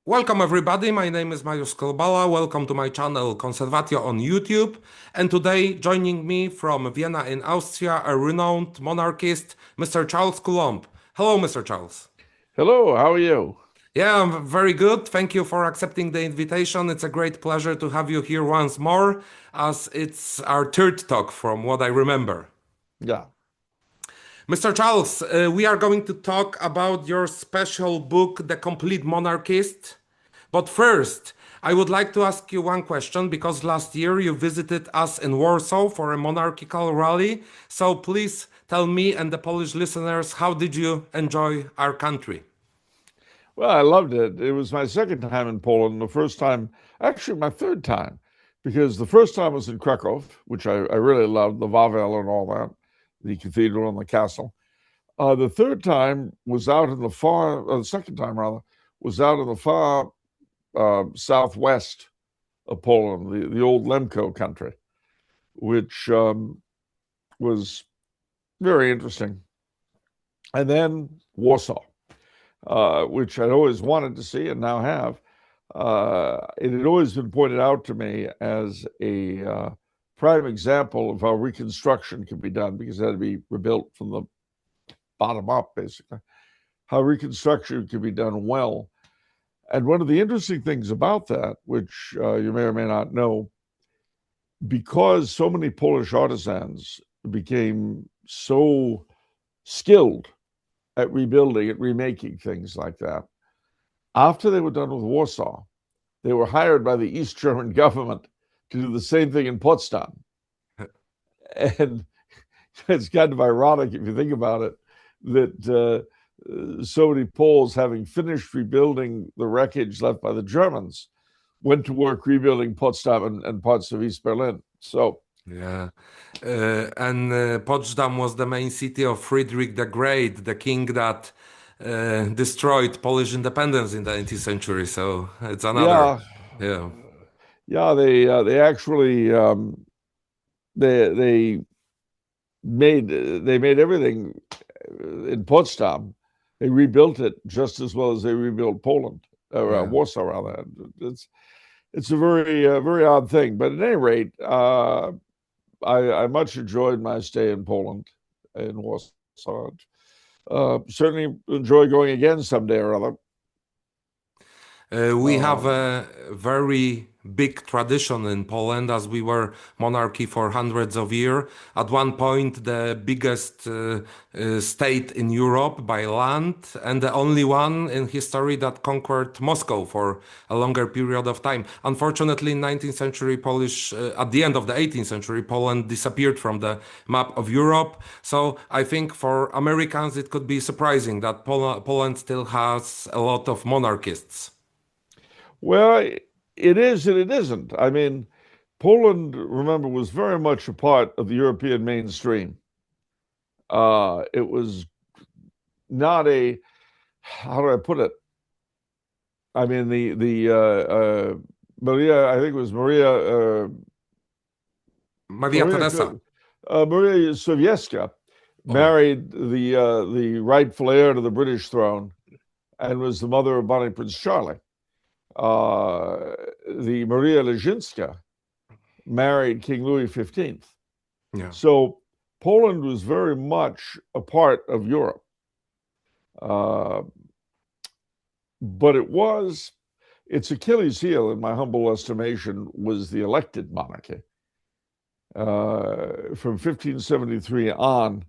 Welcome everybody, my name is Mariusz Skrobała. Welcome to my channel Conservatio on YouTube. And today joining me from Vienna in Austria, a renowned monarchist, Mr. Charles Coulombe. Hello, Mr. Charles. Hello, how are you? Yeah, I'm very good. Thank you for accepting the invitation. It's a great pleasure to have you here once more, as it's our third talk from what I remember. Yeah. Mr. Charles, we are going to talk about your special book, The Compleat Monarchist. But first, I would like to ask you one question because last year you visited us in Warsaw for a monarchical rally. So please tell me and the Polish listeners, how did you enjoy our country? Well, I loved it. It was my second time in Poland. The first time, actually, my third time, because the first time was in Krakow, which I really loved, the Wawel and all that, the cathedral and the castle. The third time was out in the the second time rather, was out in the far southwest of Poland, the old Lemko country, which was very interesting. And then Warsaw, which I'd always wanted to see and now have. It had always been pointed out to me as a prime example of how reconstruction can be done, because it had to be rebuilt from the bottom up, basically, how reconstruction can be done well. And one of the interesting things about that, which you may or may not know, because so many Polish artisans became so skilled at rebuilding, at remaking things like that, after they were done with Warsaw, they were hired by the East German government to do the same thing in Potsdam. And it's kind of ironic, if you think about it, that so many Poles, having finished rebuilding the wreckage left by the Germans, went to work rebuilding Potsdam and parts of East Berlin. So, yeah. And Potsdam was the main city of Frederick the Great, the king that destroyed Polish independence in the 18th century. So it's another, yeah, yeah. they actually they made everything in Potsdam. They rebuilt it just as well as they rebuilt Poland, Warsaw rather. It's a very odd thing, but at any rate, I much enjoyed my stay in Poland, in Warsaw. Certainly enjoy going again someday or other. We have a very big tradition in Poland, as we were monarchy for hundreds of years. At one point, the biggest state in Europe by land, and the only one in history that conquered Moscow for a longer period of time. Unfortunately, in 19th century Polish, at the end of the 18th century, Poland disappeared from the map of Europe. So I think for Americans, it could be surprising that Poland still has a lot of monarchists. Well, it is and it isn't. I mean, Poland, remember, was very much a part of the European mainstream. It was not a, how do I put it? I mean, Maria, I think it was Maria Teresa. Maria Sowiecka married the rightful heir to the British throne and was the mother of Bonnie Prince Charlie. The Maria Leszczyńska married King Louis XV. Yeah. So Poland was very much a part of Europe. But its Achilles heel, in my humble estimation, was the elected monarchy. From 1573 on,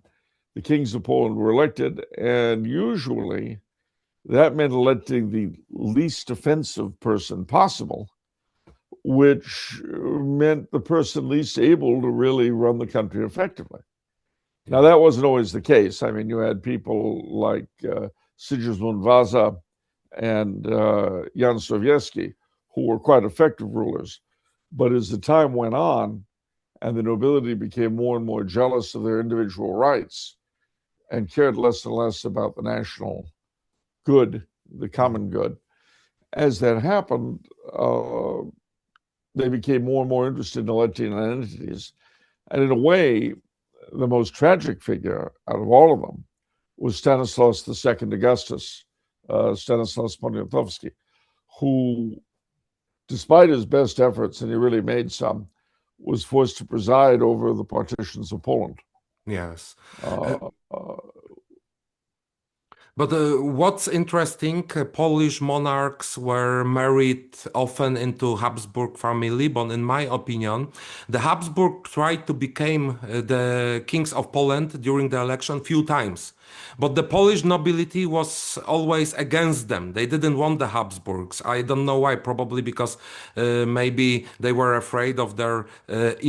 the kings of Poland were elected, and usually that meant electing the least offensive person possible, which meant the person least able to really run the country effectively. Now, that wasn't always the case. I mean, you had people like Sigismund Vasa and Jan Sobieski, who were quite effective rulers. But as the time went on and the nobility became more and more jealous of their individual rights and cared less and less about the national good, the common good, as that happened, they became more and more interested in electing entities. And in a way, the most tragic figure out of all of them was Stanislaus II Augustus, Stanislaus Poniatowski, who, despite his best efforts, and he really made some, was forced to preside over the partitions of Poland. Yes. Uh, But what's interesting, Polish monarchs were married often into Habsburg family, but in my opinion, the Habsburg tried to become the kings of Poland during the election few times. But the Polish nobility was always against them. They didn't want the Habsburgs. I don't know why, probably because maybe they were afraid of their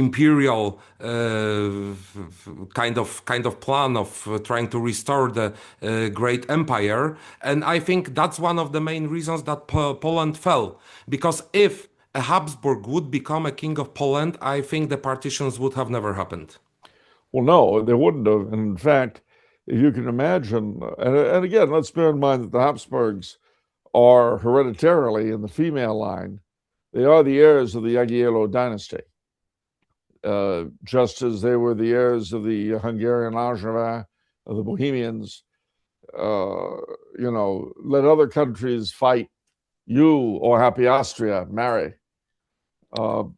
imperial kind of plan of trying to restore the great empire. And I think that's one of the main reasons that Poland fell. Because if a Habsburg would become a king of Poland, I think the partitions would have never happened. well, no, they wouldn't have. And in fact, if you can imagine, and again, let's bear in mind that the Habsburgs are hereditarily in the female line. They are the heirs of the Jagiello dynasty, just as they were the heirs of the Hungarian Angevin, of the Bohemians. Let other countries fight. You, or Happy Austria, marry. That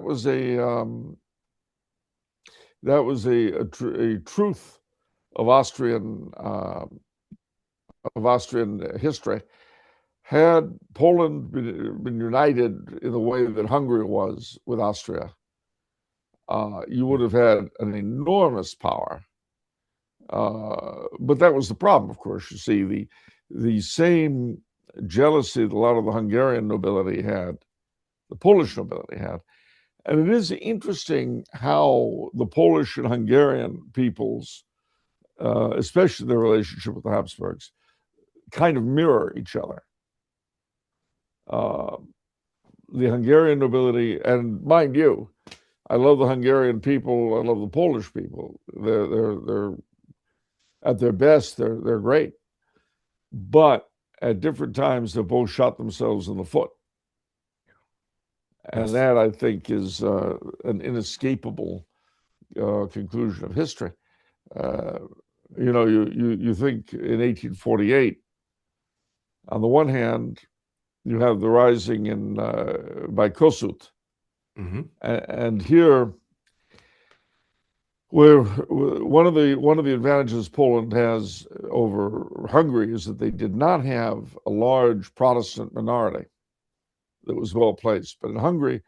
was a truth of Austrian history. Had Poland been united in the way that Hungary was with Austria, you would have had an enormous power. But that was the problem, of course. You see, the same jealousy that a lot of the Hungarian nobility had, the Polish nobility had. And it is interesting how the Polish and Hungarian peoples, especially their relationship with the Habsburgs, kind of mirror each other. The Hungarian nobility, and mind you, I love the Hungarian people, I love the Polish people. They're at their best, they're great. But at different times, they both shot themselves in the foot. And that, I think, is an inescapable conclusion of history. You think in 1848, on the one hand, you have the rising by Kossuth. Mm-hmm. And here, where one of the advantages Poland has over Hungary is that they did not have a large Protestant minority that was well placed. But in Hungary,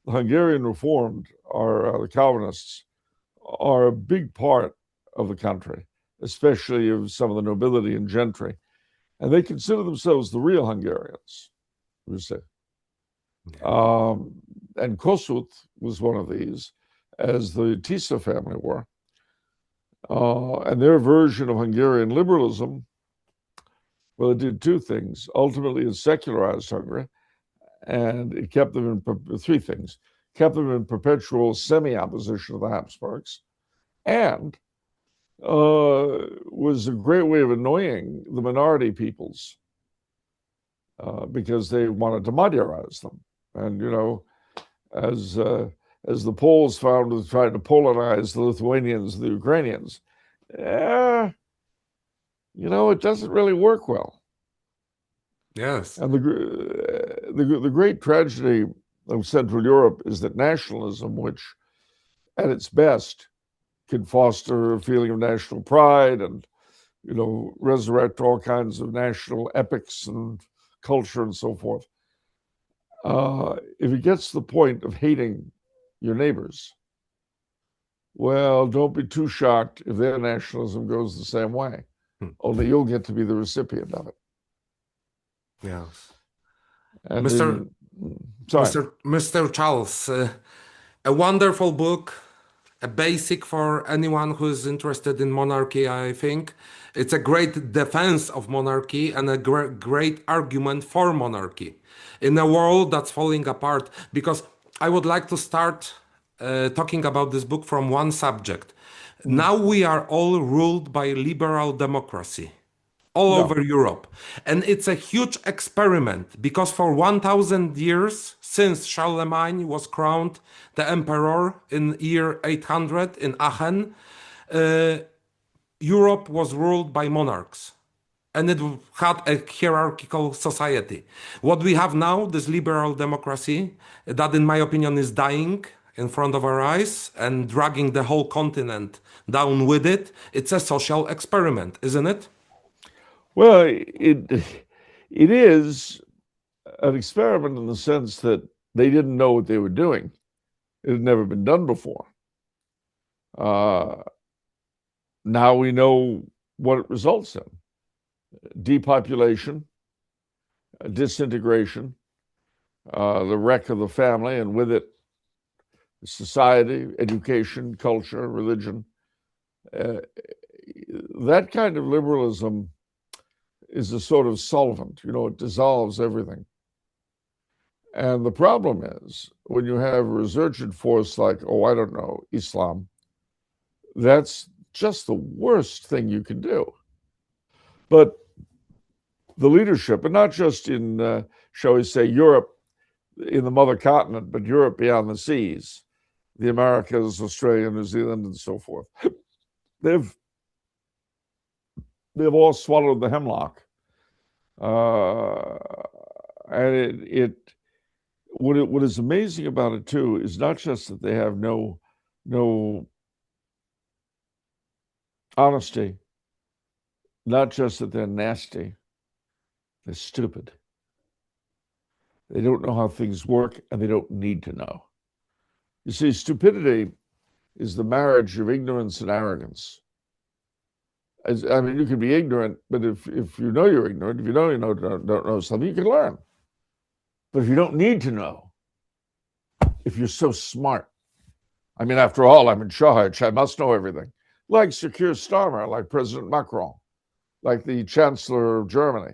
the Hungarian Reformed, the Calvinists, are a big part of the country, especially of some of the nobility and gentry. And they consider themselves the real Hungarians, you say. And Kossuth was one of these, as the Tisza family were. And their version of Hungarian liberalism, well, it did two things. Ultimately, it secularized Hungary, and it kept them in three things. Kept them in perpetual semi-opposition to the Habsburgs, and was a great way of annoying the minority peoples because they wanted to Magyarize them. And, as the Poles found with trying to Polonize the Lithuanians and the Ukrainians, it doesn't really work well. Yes. And the great tragedy of Central Europe is that nationalism, which at its best can foster a feeling of national pride and, resurrect all kinds of national epics and culture and so forth, if it gets to the point of hating your neighbors, well, don't be too shocked if their nationalism goes the same way. Only you'll get to be the recipient of it. Yes. And Mr. Charles, a wonderful book, a basic for anyone who is interested in monarchy, I think. It's a great defense of monarchy and a great argument for monarchy in a world that's falling apart. Because I would like to start talking about this book from one subject. Now we are all ruled by liberal democracy all over Europe. And it's a huge experiment because for 1,000 years, since Charlemagne was crowned the emperor in year 800 in Aachen, Europe was ruled by monarchs. and it had a hierarchical society. What we have now, this liberal democracy, that in my opinion is dying in front of our eyes and dragging the whole continent down with it, it's a social experiment, isn't it? Well, it is an experiment in the sense that they didn't know what they were doing. It had never been done before. Now we know what it results in: depopulation, disintegration, the wreck of the family, and with it, society, education, culture, religion. That kind of liberalism is a sort of solvent, it dissolves everything. And the problem is, when you have a resurgent force like, I don't know, Islam, that's just the worst thing you can do. But the leadership, and not just in, shall we say, Europe, in the mother continent, but Europe beyond the seas, the Americas, Australia, New Zealand, and so forth, they've all swallowed the hemlock. And what is amazing about it too is not just that they have no honesty, not just that they're nasty, they're stupid. They don't know how things work, and they don't need to know. You see, stupidity is the marriage of ignorance and arrogance. I mean, you can be ignorant, but if you know you're ignorant, if you know don't know something, you can learn. But if you don't need to know, if you're so smart, I mean, after all, I'm in charge, I must know everything. Like Sir Keir Starmer, like President Macron, like the Chancellor of Germany,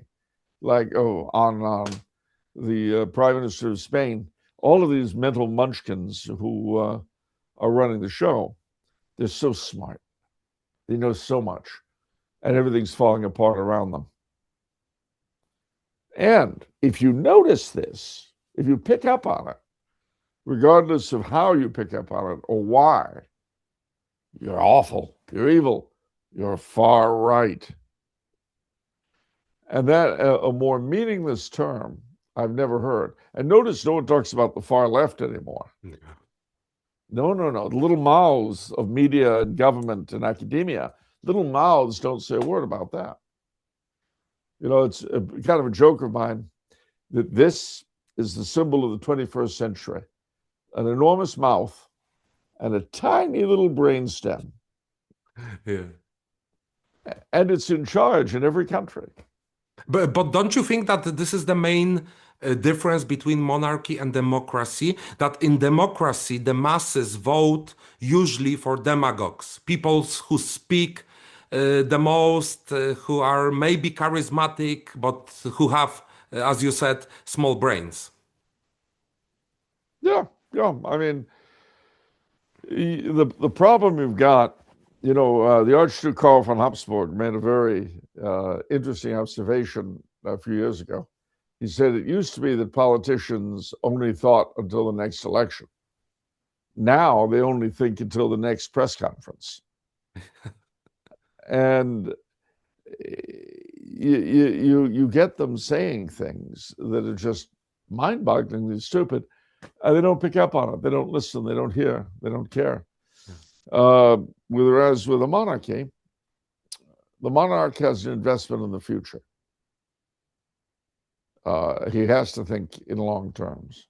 like, the Prime Minister of Spain, all of these mental munchkins who are running the show, they're so smart. They know so much, and everything's falling apart around them. And if you notice this, if you pick up on it, regardless of how you pick up on it or why, you're awful, you're evil, you're far right. And that, a more meaningless term I've never heard. And notice no one talks about the far left anymore. Yeah. No. The little mouths of media and government and academia, little mouths don't say a word about that. It's kind of a joke of mine that this is the symbol of the 21st century: an enormous mouth and a tiny little brainstem. Yeah. And it's in charge in every country. But don't you think that this is the main difference between monarchy and democracy? That in democracy, the masses vote usually for demagogues, people who speak the most, who are maybe charismatic, but who have, as you said, small brains. Yeah. I mean, the problem you've got, the Archduke Karl von Habsburg made a very interesting observation a few years ago. He said it used to be that politicians only thought until the next election. Now they only think until the next press conference. And you get them saying things that are just mind-bogglingly stupid, and they don't pick up on it. They don't listen. They don't hear. They don't care. Whereas with a monarchy, the monarch has an investment in the future. He has to think in long terms.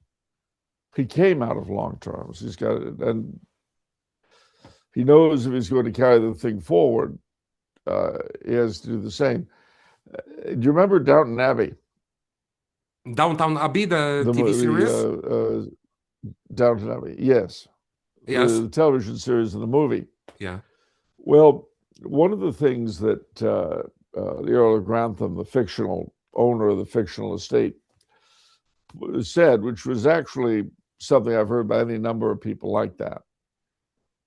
He came out of long terms. He's got it, and he knows if he's going to carry the thing forward, he has to do the same. Do you remember Downton Abbey? Downton Abbey, the TV series? Downton Abbey, yes. Yes. The television series and the movie. Yeah. Well, one of the things that the Earl of Grantham, the fictional owner of the fictional estate, said, which was actually something I've heard by any number of people like that.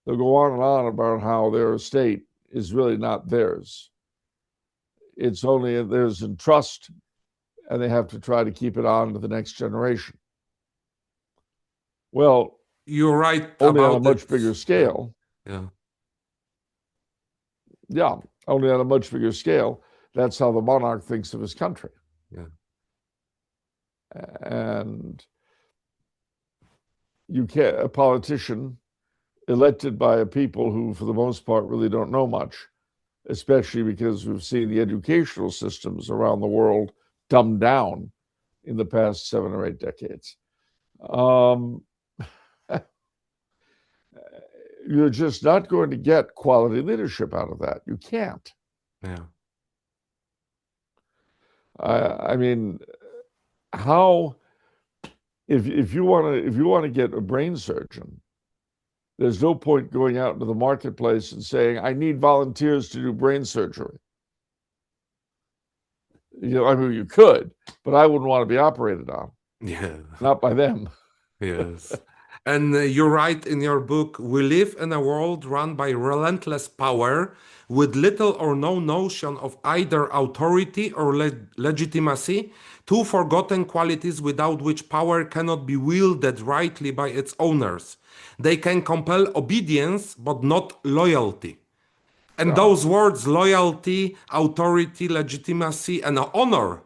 They'll go on and on about how their estate is really not theirs. It's only theirs in trust, and they have to try to keep it on to the next generation. Well, you're right. Only on a much bigger scale. Yeah. Yeah, only on a much bigger scale. that's how the monarch thinks of his country. Yeah. And you can't, a politician elected by a people who, for the most part, really don't know much, especially because we've seen the educational systems around the world dumbed down in the past 7 or 8 decades. You're just not going to get quality leadership out of that. You can't. Yeah. I mean, how if you want to get a brain surgeon, there's no point going out into the marketplace and saying, I need volunteers to do brain surgery. You know, I mean, you could, but I wouldn't want to be operated on. Yeah. Not by them. Yes. And you write in your book, we live in a world run by relentless power with little or no notion of either authority or legitimacy, two forgotten qualities without which power cannot be wielded rightly by its owners. They can compel obedience, but not loyalty. And those words, loyalty, authority, legitimacy, and honor,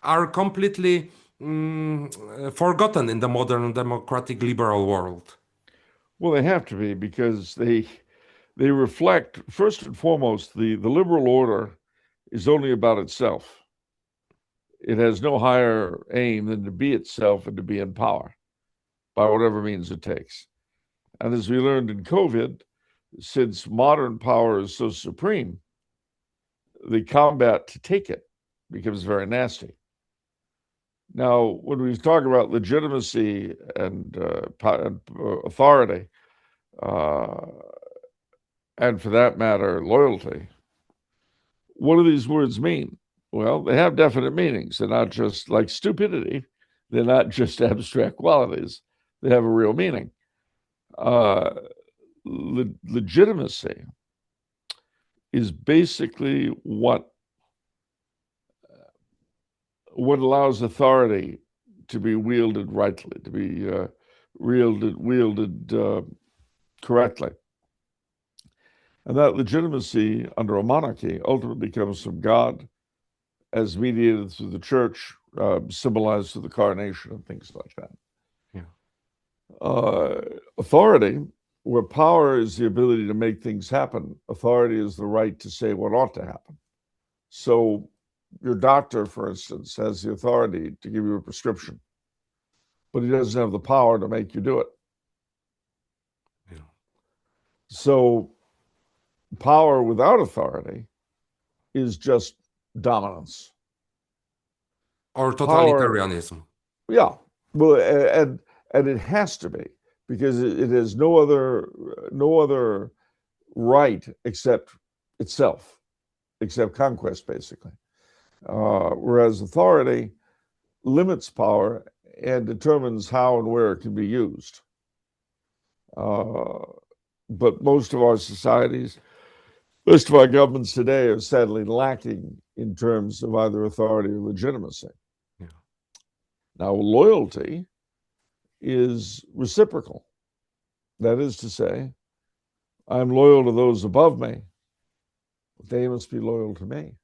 are completely forgotten in the modern democratic liberal world. Well, they have to be, because they reflect, first and foremost, the liberal order is only about itself. It has no higher aim than to be itself and to be in power by whatever means it takes. And as we learned in COVID, since modern power is so supreme, the combat to take it becomes very nasty. Now, when we talk about legitimacy and authority, and for that matter, loyalty, what do these words mean? Well, they have definite meanings. They're not just like stupidity. They're not just abstract qualities. They have a real meaning. Legitimacy is basically what allows authority to be wielded rightly, to be wielded correctly. And that legitimacy under a monarchy ultimately comes from God, as mediated through the church, symbolized through the coronation and things like that. Yeah. Authority, where power is the ability to make things happen, authority is the right to say what ought to happen. So your doctor, for instance, has the authority to give you a prescription, but he doesn't have the power to make you do it. Yeah. So power without authority is just dominance. Or totalitarianism. Power, yeah. Well, and it has to be, because it has no other right except itself, except conquest, basically. Whereas authority limits power and determines how and where it can be used. But most of our societies, most of our governments today are sadly lacking in terms of either authority or legitimacy. Yeah. Now, loyalty is reciprocal. That is to say, I'm loyal to those above me, but they must be loyal to me.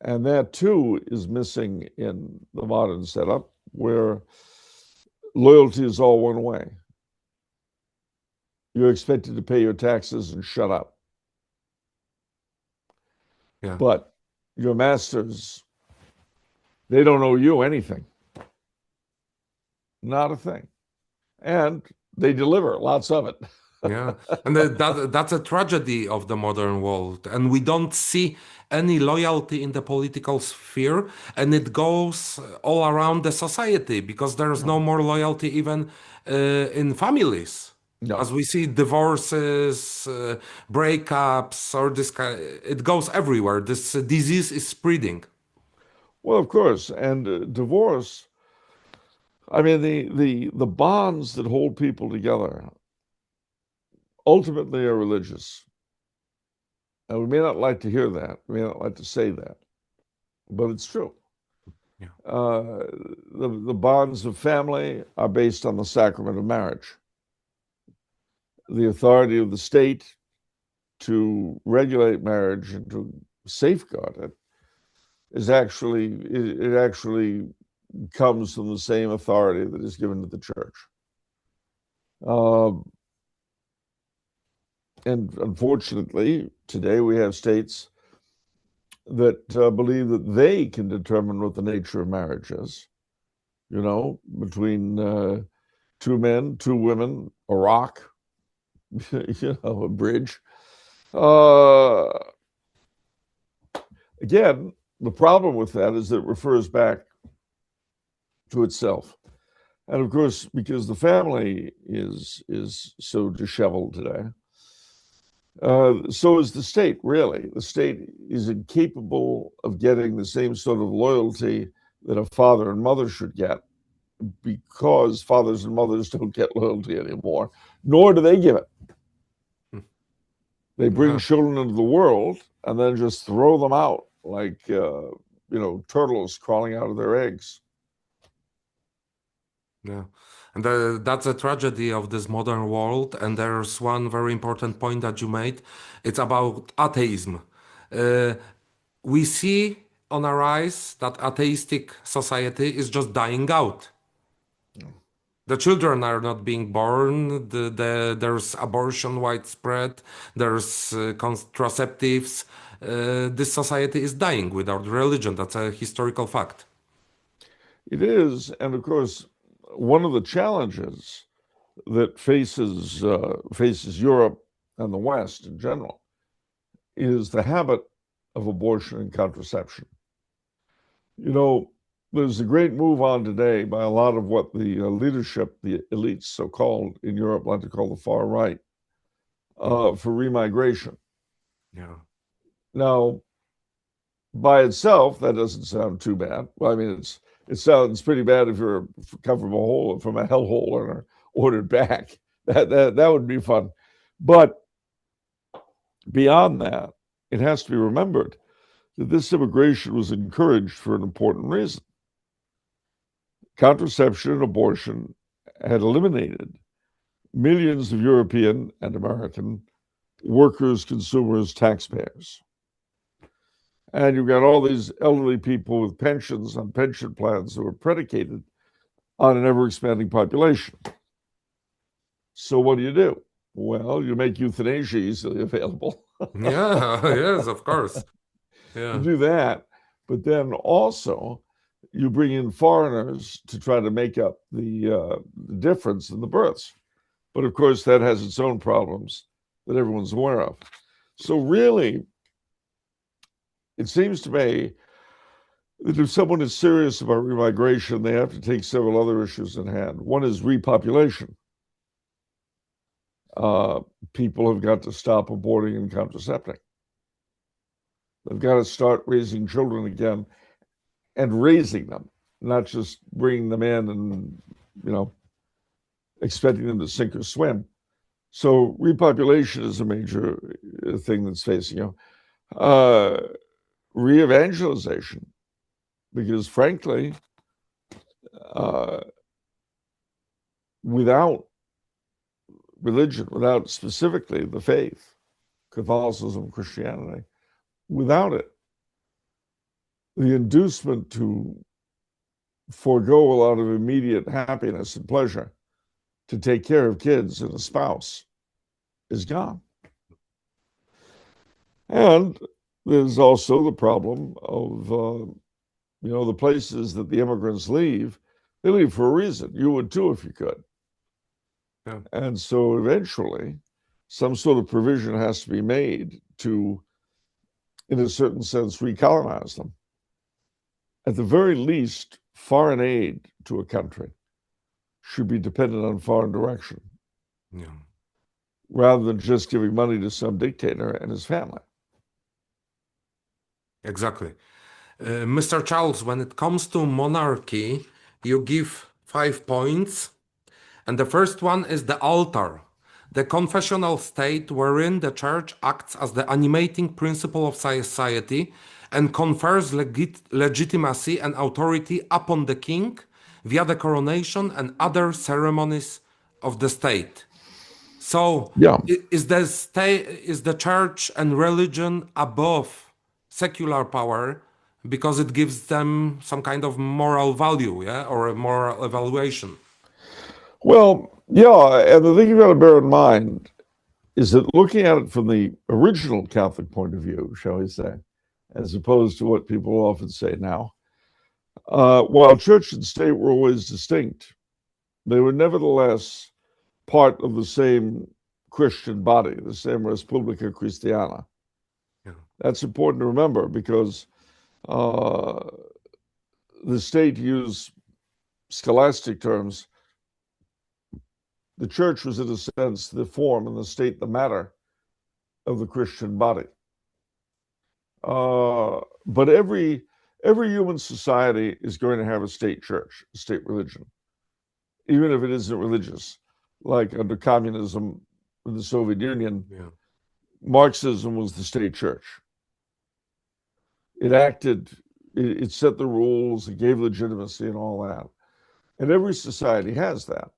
And that too is missing in the modern setup, where loyalty is all one way. You're expected to pay your taxes and shut up. Yeah. But your masters, they don't owe you anything. Not a thing. And they deliver lots of it. Yeah, and that's a tragedy of the modern world. And we don't see any loyalty in the political sphere, and it goes all around the society, because there's no more loyalty even in families. No. As we see divorces, breakups, or this kind, it goes everywhere. This disease is spreading. Well, of course, and divorce. I mean, the bonds that hold people together ultimately are religious. And we may not like to hear that. We may not like to say that, but it's true. Yeah. The bonds of family are based on the sacrament of marriage. The authority of the state to regulate marriage and to safeguard it is actually it actually comes from the same authority that is given to the church. And unfortunately, today we have states that believe that they can determine what the nature of marriage is, between two men, two women, a rock, a bridge. Again, the problem with that is that it refers back to itself. And of course, because the family is so disheveled today, so is the state, really. The state is incapable of getting the same sort of loyalty that a father and mother should get, because fathers and mothers don't get loyalty anymore, nor do they give it. They bring children into the world and then just throw them out like, turtles crawling out of their eggs. Yeah. And that's a tragedy of this modern world. And there's one very important point that you made. It's about atheism. We see on a rise that atheistic society is just dying out. The children are not being born. There's abortion widespread. There's contraceptives. This society is dying without religion. That's a historical fact. It is. And of course, one of the challenges that faces Europe and the West in general is the habit of abortion and contraception. There's a great move on today by a lot of what the leadership, the elites, so-called, in Europe like to call the far right, for remigration. Yeah. Now, by itself, that doesn't sound too bad. Well, I mean, it sounds pretty bad if you're come from a hellhole and are ordered back. That would be fun. But beyond that, it has to be remembered that this immigration was encouraged for an important reason. Contraception and abortion had eliminated millions of European and American workers, consumers, taxpayers. And you've got all these elderly people with pensions on pension plans that were predicated on an ever-expanding population. So what do? Well, you make euthanasia easily available. Yeah, yes, of course. Yeah. You do that, but then also you bring in foreigners to try to make up the difference in the births. But of course, that has its own problems that everyone's aware of. So really, it seems to me that if someone is serious about remigration, they have to take several other issues in hand. One is repopulation. People have got to stop aborting and contracepting. They've got to start raising children again, and raising them, not just bringing them in and, expecting them to sink or swim. So repopulation is a major thing that's facing you. Re-evangelization, because frankly, without religion, without specifically the faith, Catholicism, Christianity, without it, the inducement to forego a lot of immediate happiness and pleasure to take care of kids and a spouse is gone. And there's also the problem of, the places that the immigrants leave, they leave for a reason. You would too if you could. Yeah. And so eventually, some sort of provision has to be made to, in a certain sense, recolonize them. At the very least, foreign aid to a country should be dependent on foreign direction, rather than just giving money to some dictator and his family. Exactly. Mr. Charles, when it comes to monarchy, you give 5 points. And the first one is the altar, the confessional state wherein the church acts as the animating principle of society and confers legitimacy and authority upon the king via the coronation and other ceremonies of the state. So, is the church and religion above secular power because it gives them some kind of moral value, yeah, or a moral evaluation. Well, yeah, and the thing you've got to bear in mind is that looking at it from the original Catholic point of view, shall we say, as opposed to what people often say now, while church and state were always distinct, they were nevertheless part of the same Christian body, the same Res Publica Christiana. Yeah. That's important to remember because the state, to use scholastic terms, the church was, in a sense, the form, and the state the matter of the Christian body. But every human society is going to have a state church, a state religion, even if it isn't religious. Like under communism in the Soviet Union, Yeah. Marxism was the state church. It acted, it set the rules, it gave legitimacy and all that. And every society has that.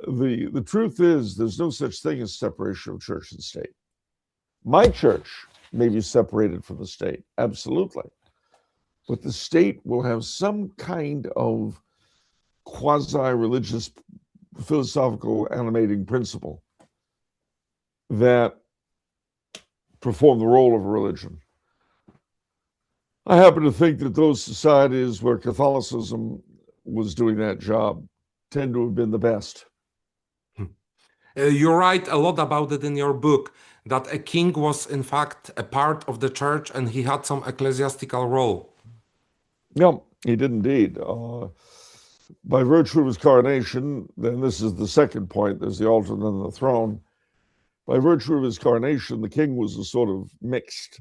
The truth is, there's no such thing as separation of church and state. My church may be separated from the state, absolutely. But the state will have some kind of quasi-religious, philosophical animating principle that perform the role of a religion. I happen to think that those societies where Catholicism was doing that job tend to have been the best. You write a lot about it in your book, that a king was in fact a part of the church and he had some ecclesiastical role. Yeah, he did indeed. By virtue of his coronation, then this is the second point, there's the altar and then the throne. By virtue of his coronation, the king was a sort of mixed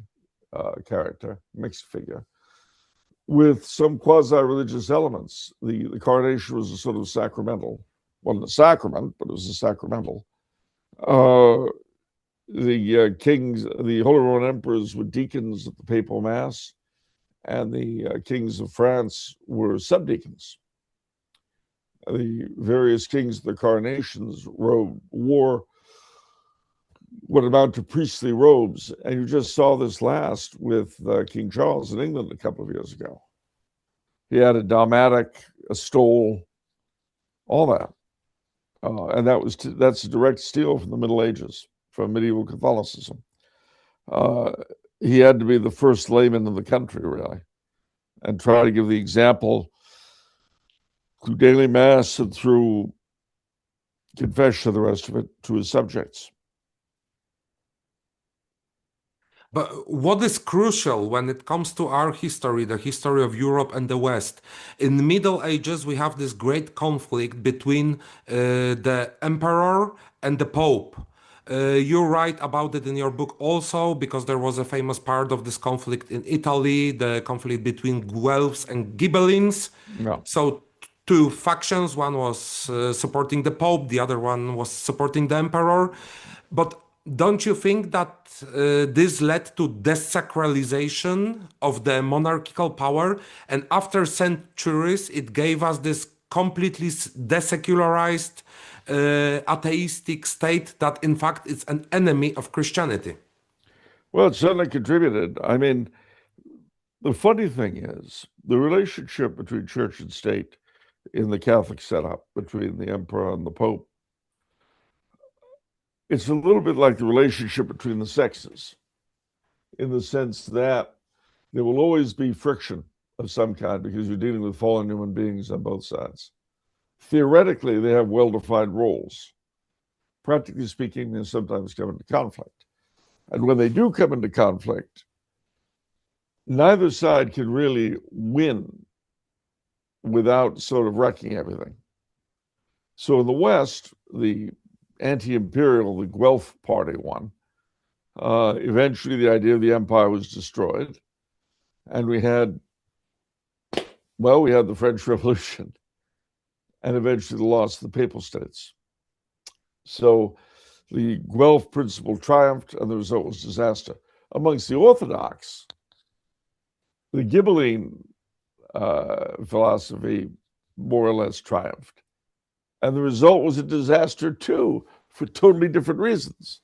character, mixed figure, with some quasi-religious elements. The coronation was a sort of sacramental, wasn't a sacrament, but it was a sacramental. The kings, the Holy Roman emperors were deacons at the papal mass, and the kings of France were subdeacons. The various kings of the coronations wore what amount to priestly robes, and you just saw this last with King Charles in England a couple of years ago. He had a dalmatic, a stole, all that. And that's a direct steal from the Middle Ages, from medieval Catholicism. He had to be the first layman in the country, really, and try to give the example through daily mass and through confession, the rest of it, to his subjects. But what is crucial when it comes to our history, the history of Europe and the West? In the Middle Ages, we have this great conflict between the emperor and the pope. You write about it in your book also, because there was a famous part of this conflict in Italy, the conflict between Guelphs and Ghibellines. Yeah. So two factions, one was supporting the pope, the other one was supporting the emperor. But don't you think that this led to desacralization of the monarchical power? And after centuries, it gave us this completely desecularized, atheistic state that, in fact, is an enemy of Christianity. Well, it certainly contributed. I mean, the funny thing is, the relationship between church and state in the Catholic setup, between the emperor and the pope, it's a little bit like the relationship between the sexes, in the sense that there will always be friction of some kind because you're dealing with fallen human beings on both sides. Theoretically, they have well-defined roles. Practically speaking, they sometimes come into conflict. And when they do come into conflict, neither side can really win without sort of wrecking everything. So in the West, the anti-imperial, the Guelph party won. Eventually, the idea of the empire was destroyed. And we had the French Revolution and eventually the loss of the Papal States. So the Guelph principle triumphed and the result was disaster. Amongst the Orthodox, the Ghibelline philosophy more or less triumphed. And the result was a disaster too, for totally different reasons.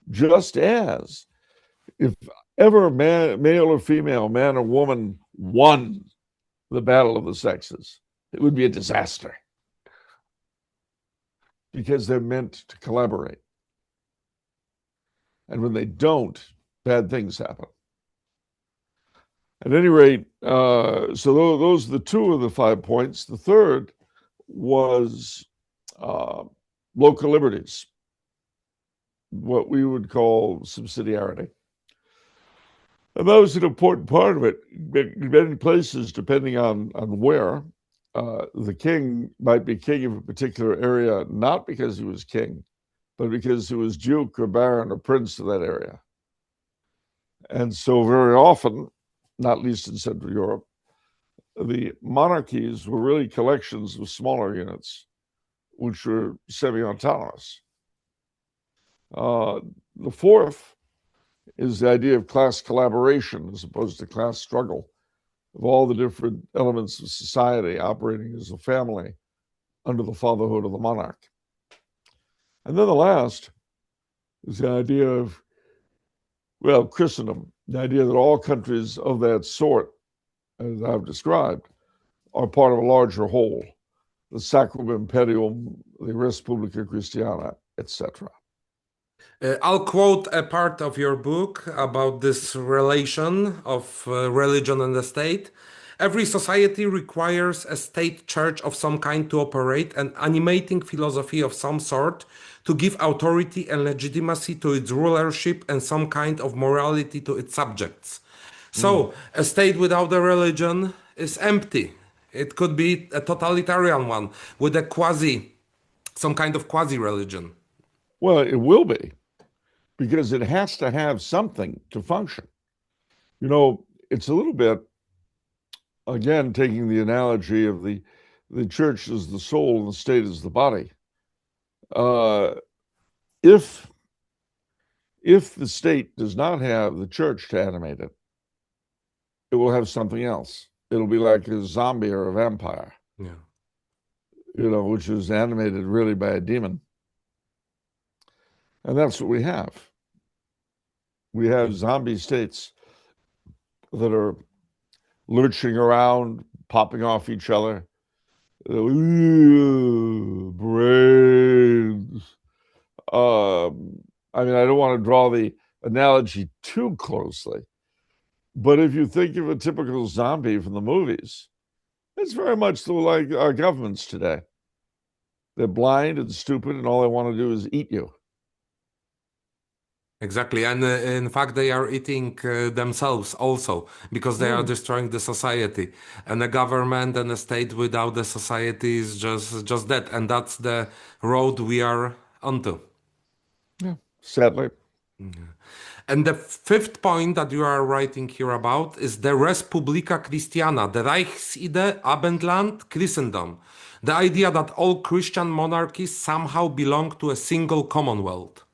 Just as if ever male or female, man or woman, won the battle of the sexes, it would be a disaster because they're meant to collaborate. And when they don't, bad things happen. At any rate, so those are the two of the 5 points. The third was local liberties, what we would call subsidiarity. And that was an important part of it. In many places, depending on where, the king might be king of a particular area, not because he was king, but because he was duke or baron or prince of that area. And so very often, not least in Central Europe, the monarchies were really collections of smaller units, which were semi-autonomous. The fourth is the idea of class collaboration as opposed to class struggle, of all the different elements of society operating as a family under the fatherhood of the monarch. And then the last is the idea of, well, Christendom, the idea that all countries of that sort, as I've described, are part of a larger whole, the Sacrum Imperium, the Res Publica Christiana, etc. I'll quote a part of your book about this relation of religion and the state. Every society requires a state church of some kind to operate, an animating philosophy of some sort to give authority and legitimacy to its rulership and some kind of morality to its subjects. So, a state without a religion is empty. It could be a totalitarian one with some kind of quasi religion. Well, it will be, because it has to have something to function. You know, it's a little bit, again, taking the analogy of the church as the soul and the state as the body. If the state does not have the church to animate it, it will have something else. It'll be like a zombie or a vampire, Yeah. Which is animated really by a demon. And that's what we have. We have zombie states that are lurching around, popping off each other. Brains. I don't want to draw the analogy too closely, but if you think of a typical zombie from the movies, it's very much like our governments today. They're blind and stupid, and all they want to do is eat you. Exactly. And in fact, they are eating themselves also because they are destroying the society. And the government and the state without the society is just that. And that's the road we are onto. Yeah, sadly. And the fifth point that you are writing here about is the Res Publica Christiana, the Reichsidee, Abendland, Christendom. The idea that all Christian monarchies somehow belong to a single commonwealth.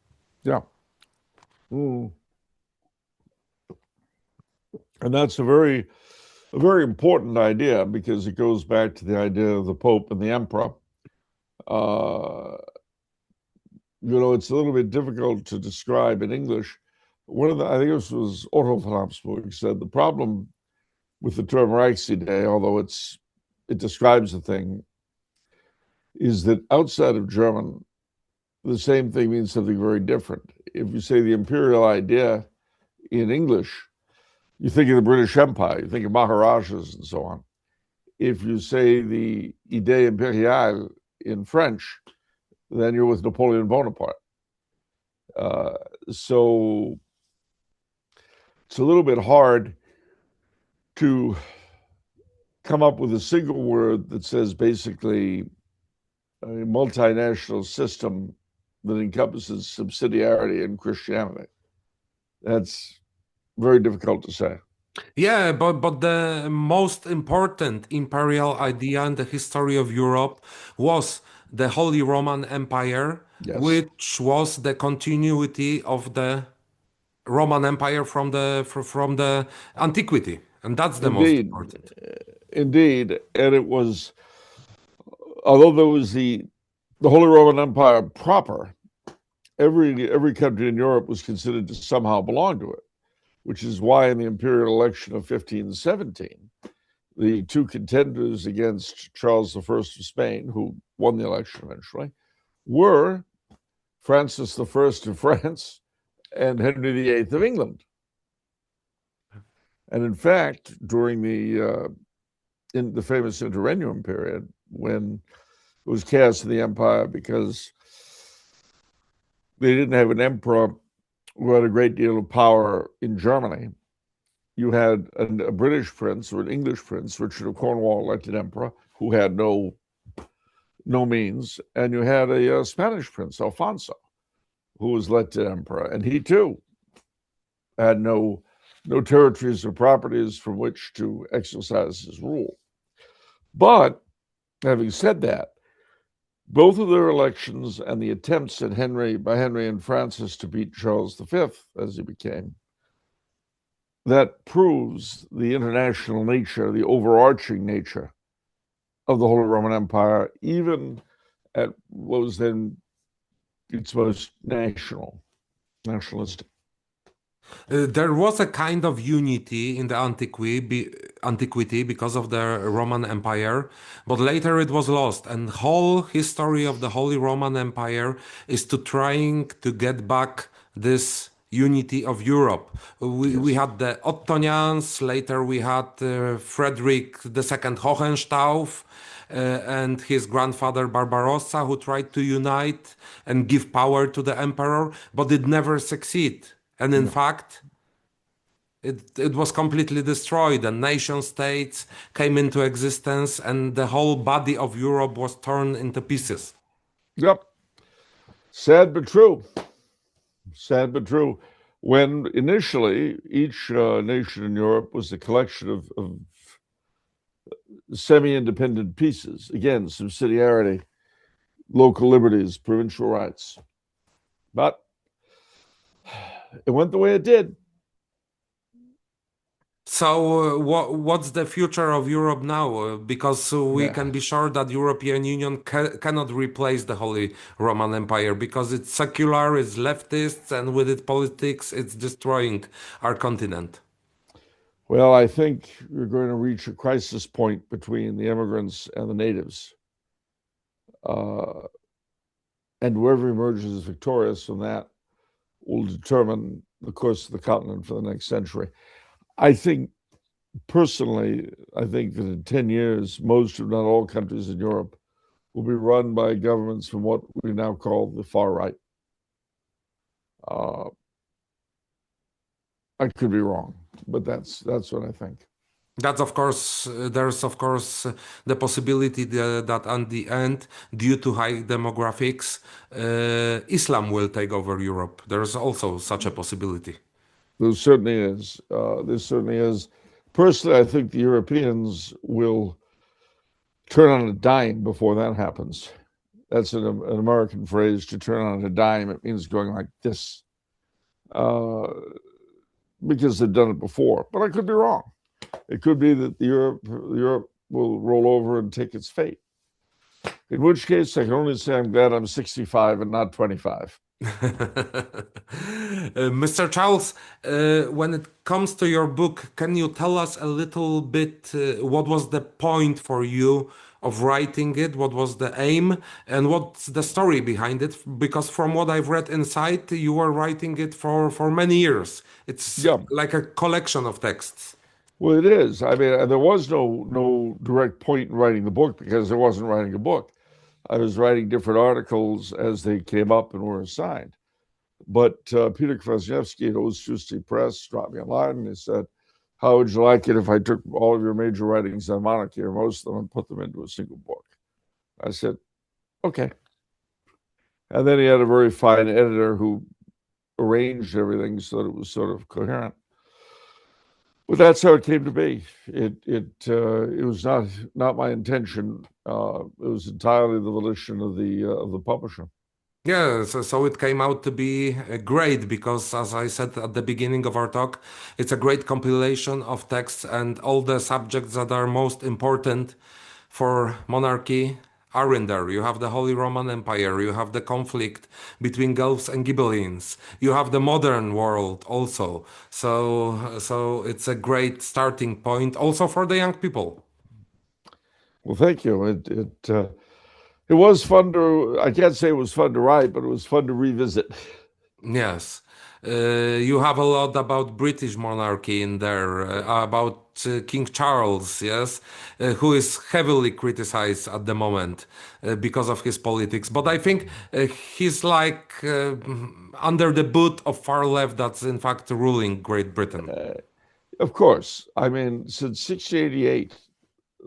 Yeah. And that's a very important idea, because it goes back to the idea of the Pope and the Emperor. It's a little bit difficult to describe in English. I think this was Otto von Habsburg, said the problem with the term Reichsidee, although it describes the thing, is that outside of German, the same thing means something very different. If you say the imperial idea in English, you think of the British Empire, you think of Maharajas and so on. If you say the idée impériale in French, then you're with Napoleon Bonaparte. So it's a little bit hard to come up with a single word that says basically a multinational system that encompasses subsidiarity and Christianity. That's very difficult to say. Yeah, but the most important imperial idea in the history of Europe was the Holy Roman Empire, Yes. which was the continuity of the Roman Empire from the antiquity, and that's the most important. Indeed, and it was, although there was the Holy Roman Empire proper, every country in Europe was considered to somehow belong to it. which is why in the imperial election of 1517, the two contenders against Charles I of Spain, who won the election eventually, were Francis I of France and Henry VIII of England. And in fact, during in the famous interregnum period, when it was chaos in the empire because they didn't have an emperor who had a great deal of power in Germany, you had a British prince or an English prince, Richard of Cornwall, elected emperor, who had no means, and you had a Spanish prince, Alfonso, who was elected emperor, and he too had no territories or properties from which to exercise his rule. But having said that, both of their elections and the attempts by Henry and Francis to beat Charles V, as he became, that proves the international nature, the overarching nature of the Holy Roman Empire, even at what was then its most nationalistic. There was a kind of unity in the antiquity because of the Roman Empire, but later it was lost. And whole history of the Holy Roman Empire is to trying to get back this unity of Europe. We had the Ottonians, later we had Frederick II Hohenstaufen, and his grandfather Barbarossa, who tried to unite and give power to the emperor, but it never succeeded. And in fact, it was completely destroyed, and nation states came into existence, and the whole body of Europe was torn into pieces. Yep. Sad but true. Sad but true. When initially each nation in Europe was a collection of semi-independent pieces, again, subsidiarity, local liberties, provincial rights. But it went the way it did. So what's the future of Europe now? Because we can be sure that European Union cannot replace the Holy Roman Empire because it's secular, it's leftist, and with its politics, it's destroying our continent. Well, I think we're going to reach a crisis point between the immigrants and the natives. And whoever emerges victorious from that will determine the course of the continent for the next century. Personally, I think that in 10 years, most, if not all, countries in Europe will be run by governments from what we now call the far right. I could be wrong, but that's what I think. That's of course, there's of course the possibility that at the end, due to high demographics, Islam will take over Europe. There's also such a possibility. There certainly is. Personally, I think the Europeans will turn on a dime before that happens. That's an American phrase, to turn on a dime. It means going like this, because they've done it before. But I could be wrong. It could be that Europe will roll over and take its fate. In which case, I can only say I'm glad I'm 65 and not 25. Mr. Charles, when it comes to your book, can you tell us a little bit what was the point for you of writing it? What was the aim and what's the story behind it? Because from what I've read inside, you were writing it for many years. It's like a collection of texts. Well, it is. I mean, there was no direct point in writing the book because I wasn't writing a book. I was writing different articles as they came up and were assigned. But Peter Kwasniewski at Old Press dropped me a line and he said, "How would you like it if I took all of your major writings on monarchy, or most of them, and put them into a single book?" I said, "Okay." And then he had a very fine editor who arranged everything so that it was sort of coherent. But that's how it came to be. It was not my intention. It was entirely the volition of the publisher. Yeah, so it came out to be great because, as I said at the beginning of our talk, it's a great compilation of texts and all the subjects that are most important for monarchy are in there. You have the Holy Roman Empire, you have the conflict between Guelphs and Ghibellines, you have the modern world also. So it's a great starting point also for the young people. Well, thank you. It was fun to. I can't say it was fun to write, but it was fun to revisit. Yes. You have a lot about British monarchy in there, about King Charles, yes, who is heavily criticized at the moment because of his politics. But I think he's like under the boot of far left that's in fact ruling Great Britain. Of course, I mean, since 1688,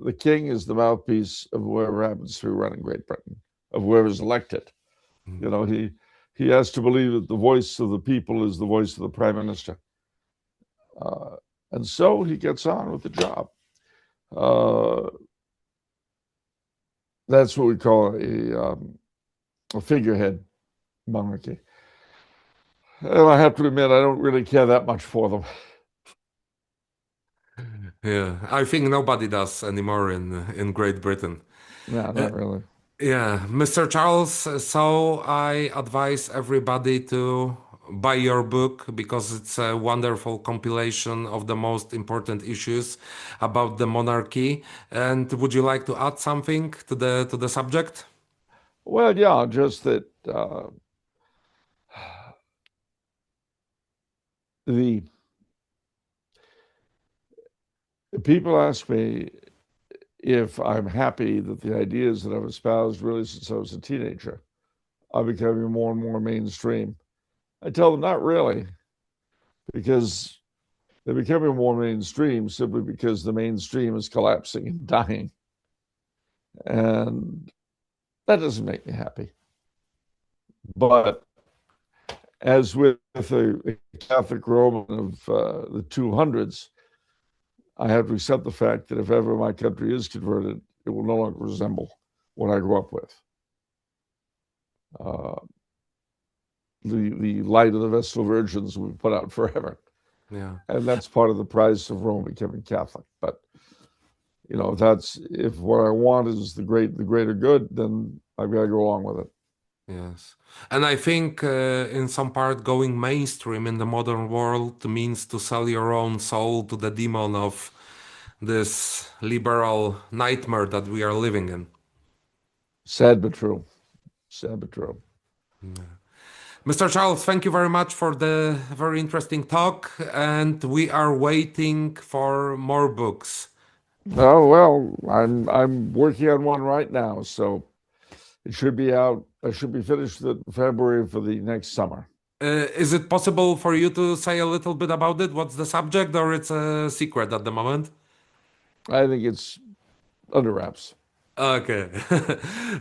the king is the mouthpiece of whoever happens to be running Great Britain, of whoever's elected. You know, he has to believe that the voice of the people is the voice of the prime minister. And so he gets on with the job. That's what we call a figurehead monarchy. And I have to admit, I don't really care that much for them. Yeah, I think nobody does anymore in Great Britain. No, Uh, not really. Yeah, Mr. Charles, so I advise everybody to buy your book because it's a wonderful compilation of the most important issues about the monarchy. And would you like to add something to the subject? Well, yeah, just that the people ask me if I'm happy that the ideas that I've espoused really since I was a teenager are becoming more and more mainstream. I tell them not really, because they're becoming more mainstream simply because the mainstream is collapsing and dying. And that doesn't make me happy. But as with a Catholic Roman of the 200s, I have to accept the fact that if ever my country is converted, it will no longer resemble what I grew up with. The light of the Vestal Virgins will be put out forever. Yeah. And that's part of the price of Rome becoming Catholic. But you know, that's if what I want is the greater good, then I've got to go along with it. Yes. And I think in some part going mainstream in the modern world means to sell your own soul to the demon of this liberal nightmare that we are living in. Sad but true. Sad but true. Mr. Charles, thank you very much for the very interesting talk, and we are waiting for more books. Oh well, I'm working on one right now, so it should be out. I should be finished in February for the next summer. Is it possible for you to say a little bit about it? What's the subject, or it's a secret at the moment? I think it's under wraps. Okay.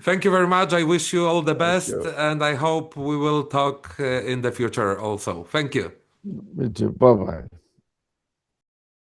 Thank you very much. I wish you all the Thank best, you. and I hope we will talk in the future also. Thank you. Me too. Bye bye.